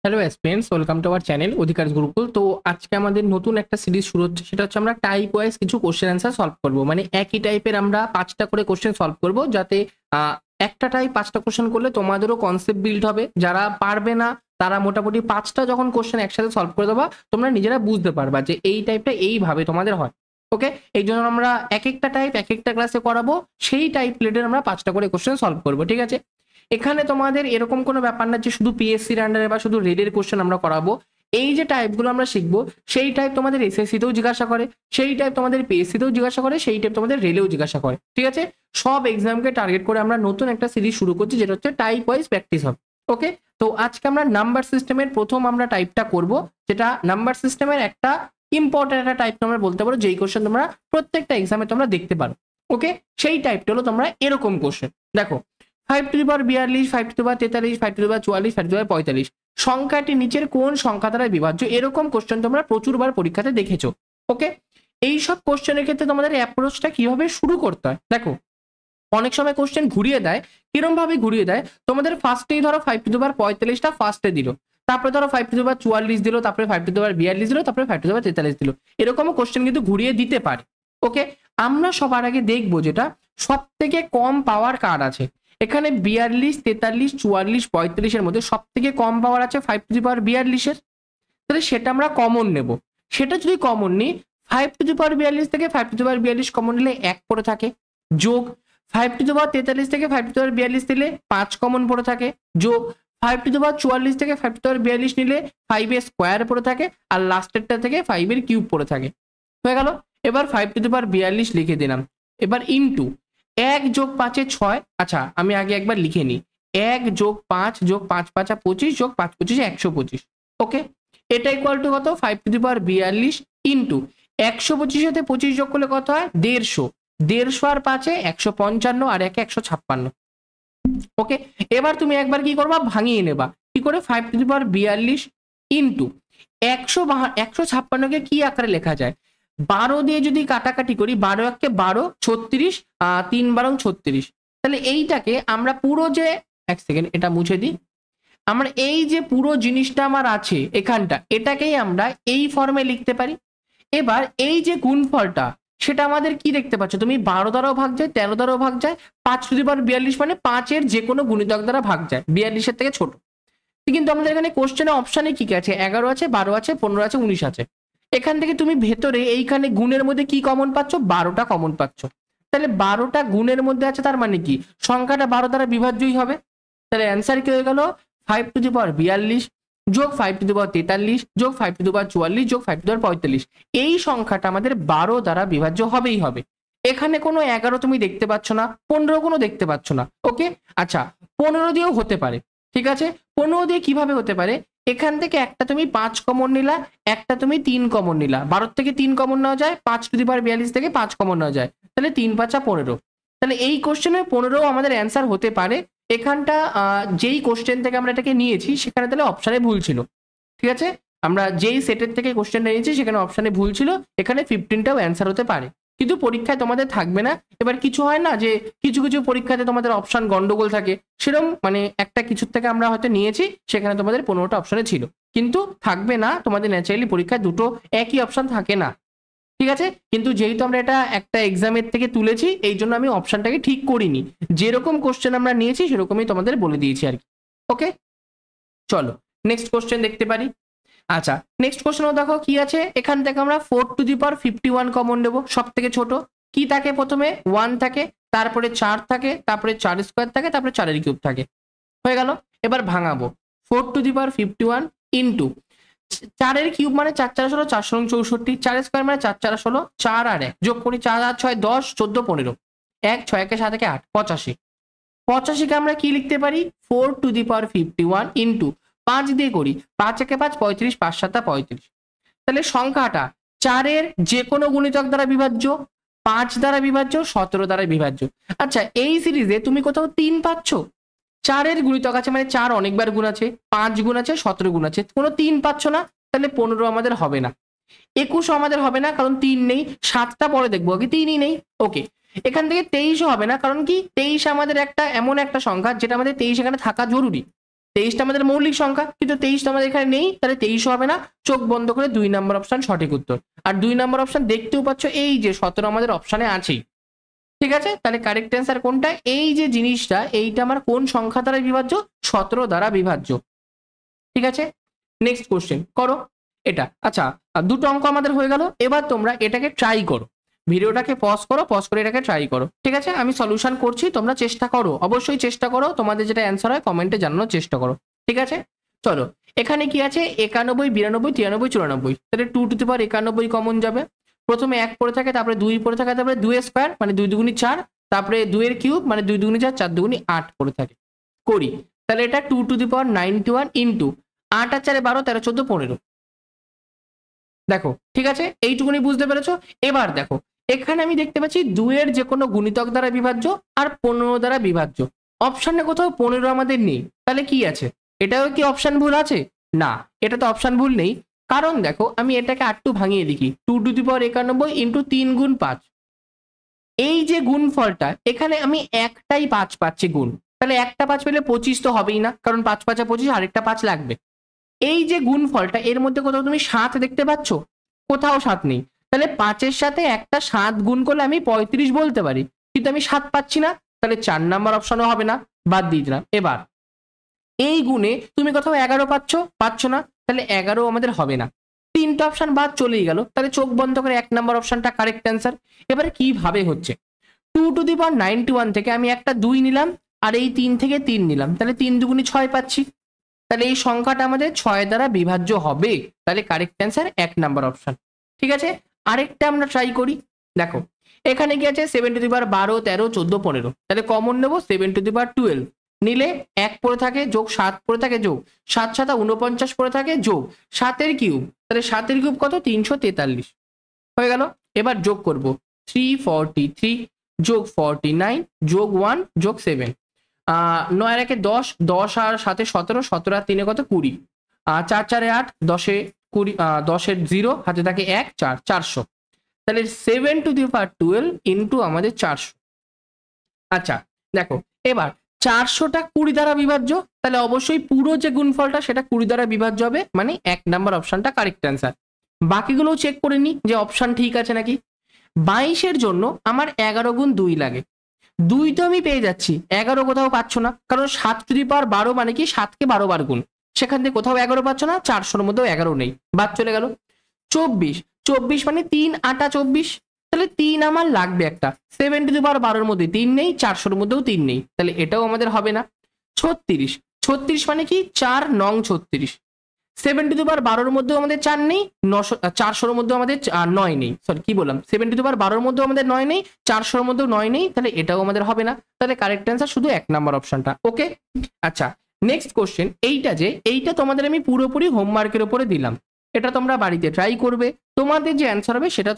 Hello aspirants, welcome to our channel Adhikar Gurukul. তো আজকে আমাদের নতুন একটা সিরিজ শুরু হচ্ছে, সেটা হচ্ছে আমরা টাইপ ওয়াইজ কিছু কোশ্চেন অ্যান্সার সলভ করবো। মানে একই টাইপের আমরা 5টা করে কোশ্চেন সলভ করবো, যাতে একটা টাইপ 5টা কোশ্চেন করলে তোমাদেরও কনসেপ্ট বিল্ড হবে। যারা পারবে না তারা মোটামুটি 5টা যখন কোশ্চেন একসাথে সলভ করে দেবা, তোমরা নিজেরা বুঝতে পারবা যে এই টাইপটা এইভাবে তোমাদের হয়। ওকে, এই জন্য আমরা এক একটা টাইপ এক একটা ক্লাসে করাবো, সেই টাইপ রিলেটেড আমরা 5টা করে কোশ্চেন সলভ করবো, ঠিক আছে? এখানে তোমাদের এরকম কোনো ব্যাপার না যে শুধু পিএসসির আন্ডারে বা শুধু রেডের কোশ্চেন আমরা করাবো। এই যে টাইপগুলো আমরা শিখবো, সেই টাইপ তোমাদের এসএসসিতেও জিজ্ঞাসা করে, সেই টাইপ তোমাদের পিএসসিতেও জিজ্ঞাসা করে, সেই টাইপ তোমাদের রেলেও জিজ্ঞাসা করে, ঠিক আছে? সব এক্সামকে টার্গেট করে আমরা নতুন একটা সিরিজ শুরু করছি, যেটা হচ্ছে টাইপ ওয়াইজ প্র্যাকটিস হবে। ওকে, তো আজকে আমরা নাম্বার সিস্টেমের প্রথম আমরা টাইপটা করব, যেটা নাম্বার সিস্টেমের একটা ইম্পর্টেন্ট একটা টাইপ তোমরা বলতে পারো, যেই কোশ্চেন তোমরা প্রত্যেকটা এক্সামে তোমরা দেখতে পারো। ওকে, সেই টাইপটা হলো তোমরা এরকম কোশ্চেন দেখো: 5^42, 5^43, 5^44, 5^45 সংখ্যাটি নিচের কোন সংখ্যা দ্বারা বিভাজ্য? এরকম কোশ্চেন তোমরা প্রচুরবার পরীক্ষাতে দেখেছো। ওকে, এইসব কোশ্চেনের ক্ষেত্রে তোমাদের অ্যাপ্রোচটা কিভাবে শুরু করতে হয় দেখো। অনেক সময় কোশ্চেন ঘুরিয়ে দেয়, কিরম ভাবে ঘুরিয়ে দেয়, তোমাদের ফার্স্টেই ধরো 5^45টা ফার্স্টে দিল, তারপরে ধরো 5^44 দিল, তারপরে 5^42 দিল, তারপরে 5^43 দিল। এরকমও কোশ্চেন কিন্তু ঘুরিয়ে দিতে পারে। ওকে, আমরা সবার আগে দেখবো যেটা সব থেকে কম পাওয়ার কার আছে। এখানে 42, 43, 44, 35-এর মধ্যে সব থেকে কম পাওয়ার আছে 5^42-এর। তাহলে সেটা আমরা কমন নেব। সেটা যদি কমন নিই, 5^42 থেকে 5^42 কমন নিলে 1 পড়ে থাকে, যোগ 5^43 থেকে 5^42 দিলে 5 কমন পড়ে থাকে, যোগ 5^44 থেকে 5^42 নিলে 5 স্কোয়ার পড়ে থাকে, আর লাস্টেরটা থেকে 5 কিউব পড়ে থাকে। হয়ে গেল। এবার 5^42 লিখে দিলাম। এবার ইন্টু 1 যোগ 5 6। আচ্ছা, আমি আগে একবার লিখে নিই। 1 যোগ 5 যোগ 5 5 25 যোগ 5 25 125। ওকে, এটা ইকুয়াল টু কত? 5^42 ইন্টু 125 সাথে 25 যোগ করলে কত হয়? 150। 150 আর 5-এ 155, আর 1-এ 156। ওকে, এবার তুমি একবার কি করবা? ভাঙিয়ে নেবা। কি করে? 5^42 ইন্টু 156কে কি আকারে লেখা যায়? 12 দিয়ে যদি কাটাকাটি করি, 12 1 12, 36, 3 12 36। তাহলে এইটাকে আমরা পুরো যে, এক সেকেন্ড এটা মুছে দিই। আমরা এই যে পুরো জিনিসটা আমার আছে এখানটা, এটাকেই আমরা এই ফর্মে লিখতে পারি। এবার এই যে গুণফলটা, সেটা আমাদের কি দেখতে পাচ্ছ তুমি? 12 দ্বারাও ভাগ যায়, 13 দ্বারাও ভাগ যায়, 5^42 মানে 5-এর যে কোনো গুণিতক দ্বারা ভাগ যায়, 42-এর থেকে ছোট। কিন্তু আমাদের এখানে কোশ্চেনে অপশানে কি কি আছে? 11 আছে, 12 আছে, 15 আছে, 19 আছে। এখান থেকে তুমি ভেতরে এইখানে গুণের মধ্যে কি কমন পাচ্ছ? 12টা কমন পাচ্ছ। তাহলে 12টা গুণের মধ্যে আছে, তার মানে কি সংখ্যাটা 12 দ্বারা বিভাজ্যই হবে। তাহলে অ্যান্সার কি হয়ে গেল? 5^42 যোগ 5^43 যোগ 5^44 যোগ 5^45। এই সংখ্যাটা আমাদের 12 দ্বারা বিভাজ্য হবেই হবে। এখানে কোনো 11 তুমি দেখতে পাচ্ছ না, 15 কোনো দেখতে পাচ্ছ না। ওকে, আচ্ছা 15 দিয়েও হতে পারে, ঠিক আছে? 15 দিয়ে কিভাবে হতে পারে? এখান থেকে একটা তুমি 5 কমন নিলা, একটা তুমি 3 কমন নিলা। 12 থেকে 3 কমন নেওয়া যায়, 5^42 থেকে 5 কমন নেওয়া যায়, তাহলে 3 5 15। তাহলে এই কোশ্চেনে 15 আমাদের অ্যান্সার হতে পারে। এখানটা যেই কোশ্চেন থেকে আমরা এটাকে নিয়েছি, সেখানে তাহলে অপশানে ভুল ছিল, ঠিক আছে? আমরা যেই সেটের থেকে কোশ্চেনটা নিয়েছি, সেখানে অপশানে ভুল ছিল, এখানে 15টাও অ্যান্সার হতে পারে, কিন্তু পরীক্ষায় তোমাদের থাকবে না। এবার কিছু হয় না যে কিছু কিছু পরীক্ষাতে তোমাদের অপশান গন্ডগোল থাকে, সেরকম মানে একটা কিছুর থেকে আমরা হয়তো নিয়েছি, সেখানে তোমাদের 15টা অপশানে ছিল, কিন্তু থাকবে না। তোমাদের ন্যাচারালি পরীক্ষায় দুটো একই অপশান থাকে না, ঠিক আছে? কিন্তু যেহেতু আমরা এটা একটা এক্সামের থেকে তুলেছি, এই জন্য আমি অপশনটাকে ঠিক করিনি, যেরকম কোশ্চেন আমরা নিয়েছি সেরকমই তোমাদের বলে দিয়েছি আর কি। ওকে, চলো নেক্সট কোশ্চেন দেখতে পারি। আচ্ছা, নেক্সট কোশ্চেনও দেখো কি আছে। এখান থেকে আমরা 4^51 কমন নেব, সব থেকে ছোট। কি থাকে? প্রথমে 1 থাকে, তারপরে 4 থাকে, তারপরে 4 স্কোয়ার থাকে, তারপরে 4-এর কিউব থাকে। হয়ে গেল। এবার ভাঙাবো। 4^51 ইন্টু 4-এর কিউব মানে 4 4 16, 4 64, 4 স্কোয়ার মানে 4 4 16, 4 আর 1 যোগ করি, 4 আর 6 10, 14 15, 1 6 1 7 8 85। 85কে আমরা কি লিখতে পারি? 4^51 ইন্টু 5 দিয়ে করি, 5 1 5 35, 5 7 35। তাহলে সংখ্যাটা 4-এর যে কোনো গুণিতক দ্বারা বিভাজ্য, 5 দ্বারা বিভাজ্য, 17 দ্বারা বিভাজ্য। আচ্ছা, এই সিরিজে তুমি কোথাও 3 পাচ্ছ? 4-এর গুণিতক আছে মানে 4 অনেকবার গুণ আছে, 5 গুণ আছে, 17 গুণ আছে, কোনো 3 পাচ্ছ না। তাহলে 15 আমাদের হবে না, 21 আমাদের হবে না, কারণ 3 নেই। 7টা পরে দেখবো, আগে 3ই নেই। ওকে, এখান থেকে 23 হবে না, কারণ কি 23 আমাদের একটা এমন একটা সংখ্যা যেটা আমাদের 23 এখানে থাকা জরুরি। 23টা আমাদের মৌলিক সংখ্যা, কিন্তু 23 তো আমাদের এখানে নেই, তাহলে 23 হবে না। চোখ বন্ধ করে 2 নম্বর অপশন সঠিক উত্তর। আর 2 নম্বর অপশন দেখতেও পাচ্ছ এই যে 17 আমাদের অপশনে আছেই। ঠিক আছে, তাহলে কারেক্ট অ্যান্সার কোনটা? এই যে জিনিসটা, এইটা আমার কোন সংখ্যা দ্বারা বিভাজ্য? 17 দ্বারা বিভাজ্য। ঠিক আছে, নেক্সট কোশ্চেন করো এটা। আচ্ছা, দুটো অঙ্ক আমাদের হয়ে গেল। এবার তোমরা এটাকে ট্রাই করো, ভিডিওটাকে পজ করো, পজ করে এটাকে ট্রাই করো। ঠিক আছে, আমি সলিউশন করছি, তোমরা চেষ্টা করো, অবশ্যই চেষ্টা করো, তোমাদের যেটা অ্যান্সার হয় কমেন্টে জানানোর চেষ্টা করো। ঠিক আছে, চলো এখানে কি আছে? 91, 92, 93, 94। তাহলে 2 টু দি পাওয়ার 91 কমন যাবে। প্রথমে 1 পড়ে থাকে, তারপরে 2 পড়ে থাকে, তারপরে 2 স্কোয়ার মানে 2 দুগুণী 4, তারপরে 2 এর কিউব মানে 2 দুগুণী 4, 4 দুগুণী 8 পড়ে থাকে। করি, তাহলে এটা 2 টু দি পাওয়ার 91 ইন্টু 8 আর 4 12, 13, 14, 15। দেখো ঠিক আছে, এইটুকুনি বুঝতে পেরেছো? এবার দেখো এখানে আমি দেখতে পাচ্ছি 2 এর যে কোনো গুণিতক দ্বারা বিভাজ্য আর 15 দ্বারা বিভাজ্য। অপশনে কোথাও 15 আমাদের নেই, তাহলে কি আছে? এটাও কি অপশন ভুল আছে? না, এটা তো অপশন ভুল নেই। কারণ দেখো আমি এটাকে আরেকটু ভাঙিয়ে লিখি, 2 টু দি পাওয়ার 91 ইন্টু 3 গুণ 5। এই যে গুণফলটা, এখানে আমি একটাই 5 পাচ্ছি গুণ, তাহলে একটা 5 পেলে 25 তো হবেই না, কারণ 5 5 25, আরেকটা 5 লাগবে। এই যে গুণফলটা, এর মধ্যে কোথাও তুমি 7 দেখতে পাচ্ছ? কোথাও 7 নেই। তাহলে 5-এর সাথে একটা 7 গুণ করলে আমি 35 বলতে পারি, কিন্তু আমি 7 পাচ্ছি না, তাহলে 4 নাম্বার অপশনও হবে না, বাদ দিয়ে দিলাম। এবার এই গুণে তুমি কোথাও 11 পাচ্ছ না, তাহলে 11 আমাদের হবে না। 3টে অপশন বাদ চলেই গেল, তাহলে চোখ বন্ধ করে 1 নম্বর অপশনটা কারেক্ট অ্যান্সার। এবারে কিভাবে হচ্ছে? 2 টু দি পাওয়ার 91 থেকে আমি একটা 2 নিলাম, আর এই 3 থেকে 3 নিলাম, তাহলে 3 দুগুণী 6 পাচ্ছি। তাহলে এই সংখ্যাটা আমাদের 6 দ্বারা বিভাজ্য হবে, তাহলে কারেক্ট অ্যান্সার 1 নাম্বার অপশন। ঠিক আছে, আরেকটা আমরা ট্রাই করি। দেখো এখানে কি আছে? 7 টু দি পাওয়ার 12, 13, 14, 15। তাহলে কমন নেবো 7 টু দি পাওয়ার 12, নিলে 1 পড়ে থাকে, যোগ 7 পড়ে থাকে, যোগ 7 7 49 পড়ে থাকে, যোগ 7 এর কিউব, তাহলে 7 এর কিউব কত? 343 হয়ে গেল। এবার যোগ করব 343 যোগ 49 যোগ 1 যোগ 7। 9 আর 1 10, 10 আর 7 17, 17 আর 3 কত? 20, 4 4 8, 10 20, 10 এর 0 হাতে থাকে 1, 4, 400। তাহলে 7 টু দি পাওয়ার 12 ইন্টু আমাদের 400। আচ্ছা দেখো এবার 400টা 20 দ্বারা বিভাজ্য, তাহলে অবশ্যই পুরো যে গুণফলটা সেটা 20 দ্বারা বিভাজ্য হবে, মানে 1 নাম্বার অপশনটা কারেক্ট অ্যান্সার। বাকিগুলোও চেক করে নি যে অপশন ঠিক আছে নাকি। 22-এর জন্য আমার 11 গুণ 2 লাগে, 2 তো আমি পেয়ে যাচ্ছি, 11 কোথাও পাচ্ছ না, কারণ 7 টু দি পাওয়ার 12 মানে কি 7কে 12 বার গুণ, সেখান থেকে কোথাও 11 পাচ্ছ না, 400-র মধ্যেও 11 নেই, বাদ চলে গেল। 24 মানে 3 8 24, তাহলে 3 আমার লাগবে একটা। 7 টু দি পাওয়ার 12-র মধ্যে 3 নেই, 400-র মধ্যেও 3 নেই, তাহলে এটাও আমাদের হবে না। 36 মানে কি 4 নং 36, 7 টু দি পাওয়ার 12-র মধ্যেও আমাদের 4 নেই, 400-র মধ্যেও আমাদের 9 নেই, সরি কি বললাম, 7 টু দি পাওয়ার 12-র মধ্যেও আমাদের 9 নেই, 400-র মধ্যেও 9 নেই, তাহলে এটাও আমাদের হবে না, তাহলে কারেক্ট অ্যান্সার শুধু 1 নাম্বার অপশনটা। ওকে, আচ্ছা নেক্সট কোশ্চেন, এইটা তোমাদের আমি পুরোপুরি হোমওয়ার্কের উপরে দিলাম, এটা তোমরা বাড়িতে ট্রাই করবে, তোমাদের যে অ্যান্সার হবে সেটা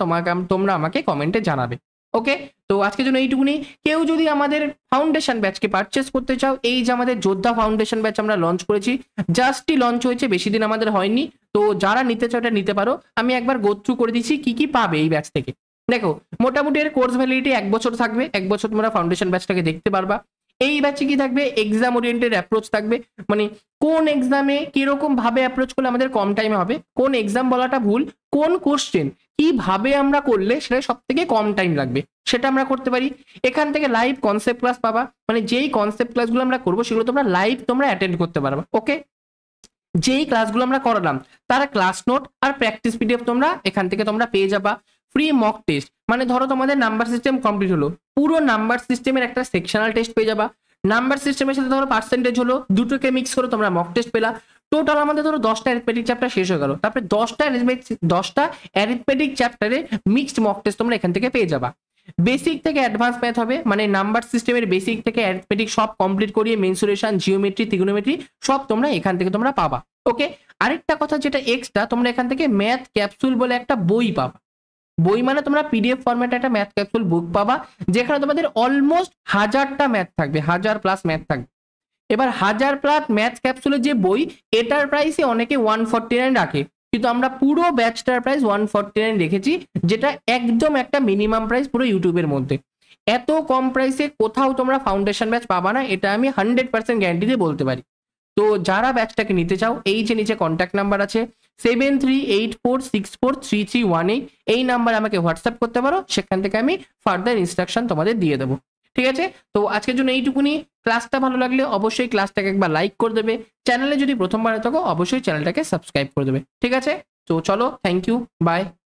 তোমরা আমাকে কমেন্টে জানাবে। ওকে, তো আজকের জন্য এইটুকুনি। কেউ যদি আমাদের ফাউন্ডেশন ব্যাচকে পারচেস করতে চাও, এই যে আমাদের যোদ্ধা ফাউন্ডেশন ব্যাচ আমরা লঞ্চ করেছি, জাস্টই লঞ্চ হয়েছে, বেশি দিন আমাদের হয়নি, তো যারা নিতে চাও এটা নিতে পারো। আমি একবার গো থ্রু করে দিচ্ছি কি কি পাবে এই ব্যাচ থেকে। দেখো মোটামুটি এর কোর্স ভ্যালিডিটি 1 বছর থাকবে, 1 বছর তোমরা ফাউন্ডেশন ব্যাচটাকে দেখতে পারবা। এই ব্যাচে কি থাকবে? এক্সাম ওরিয়েন্টেড অ্যাপ্রোচ থাকবে, মানে কোন এক্সামে কিরকম ভাবে অ্যাপ্রোচ করলে আমাদের কম টাইমে হবে, কোন এক্সাম বলাটা ভুল, কোন কোশ্চেন কিভাবে আমরা করলে সেটা সব থেকে কম টাইম লাগবে সেটা আমরা করতে পারি। এখান থেকে লাইভ কনসেপ্ট ক্লাস পাবা, মানে যেই কনসেপ্ট ক্লাসগুলো আমরা করবো সেগুলো তোমরা লাইভ অ্যাটেন্ড করতে পারবা। ওকে, যেই ক্লাসগুলো আমরা করালাম তার ক্লাস নোট আর প্র্যাকটিস পিডিএফ তোমরা এখান থেকে তোমরা পেয়ে যাবা। ফ্রি মক টেস্ট, মানে ধরো তোমাদের নাম্বার সিস্টেম কমপ্লিট হলো, পুরো নাম্বার সিস্টেমের একটা সেকশনাল টেস্ট পেয়ে যাবা। নাম্বার সিস্টেমের সাথে ধরো পার্সেন্টেজ হলো, দুটোকে মিক্স করে তোমরা মক টেস্ট পেলা। টোটাল আমাদের ধরো 10টা অ্যারিথমেটিক চ্যাপ্টার শেষ হয়ে গেল, তারপরে 10টা অ্যারিথমেটিক চ্যাপ্টারে মিক্সড মক টেস্ট তোমরা এখান থেকে পেয়ে যাবা। বেসিক থেকে অ্যাডভান্স ম্যাথ হবে, মানে নাম্বার সিস্টেমের বেসিক থেকে অ্যারিথমেটিক সব কমপ্লিট করিয়ে মেনসুরেশন, জিওমেট্রি, ত্রিগোনোমেট্রি সব তোমরা এখান থেকে তোমরা পাবা। ওকে, আরেকটা কথা যেটা এক্সট্রা, তোমরা এখান থেকে ম্যাথ ক্যাপসুল বলে একটা বই পাবা। বই মানে তোমরা পিডিএফ ফরম্যাটে একটা ম্যাথ ক্যাপসুল বুক পাবা, যেখানে তোমাদের অলমোস্ট 1000টা ম্যাথ থাকবে, 1000+ ম্যাথ থাকবে। এবার 1000+ ম্যাথ ক্যাপসুলের যে বই, এটার প্রাইসে অনেকে 149 রাখে, কিন্তু আমরা পুরো ব্যাচটার প্রাইস 149 রেখেছি, যেটা একদম একটা মিনিমাম প্রাইস পুরো ইউটিউবের মধ্যে। এত কম প্রাইসে কোথাও তোমরা ফাউন্ডেশন ব্যাচ পাবা না, এটা আমি 100% গ্যারান্টি দিয়ে বলতে পারি। তো যারা ব্যাচটাকে নিতে চাও, এই যে নিচে কন্ট্যাক্ট নাম্বার আছে 7384643318, এই নাম্বার আমাকে হোয়াটসঅ্যাপ করতে পারো, সেখান থেকে আমি ফার্দার ইনস্ট্রাকশন তোমাদের দিয়ে দেবো। ঠিক আছে, তো আজকের জন্য এইটুকুনি। ক্লাসটা ভালো লাগলে অবশ্যই ক্লাসটাকে একবার লাইক করে দেবে, চ্যানেলে যদি প্রথমবার থাকো অবশ্যই চ্যানেলটাকে সাবস্ক্রাইব করে দেবে। ঠিক আছে, তো চলো, থ্যাংক ইউ, বাই।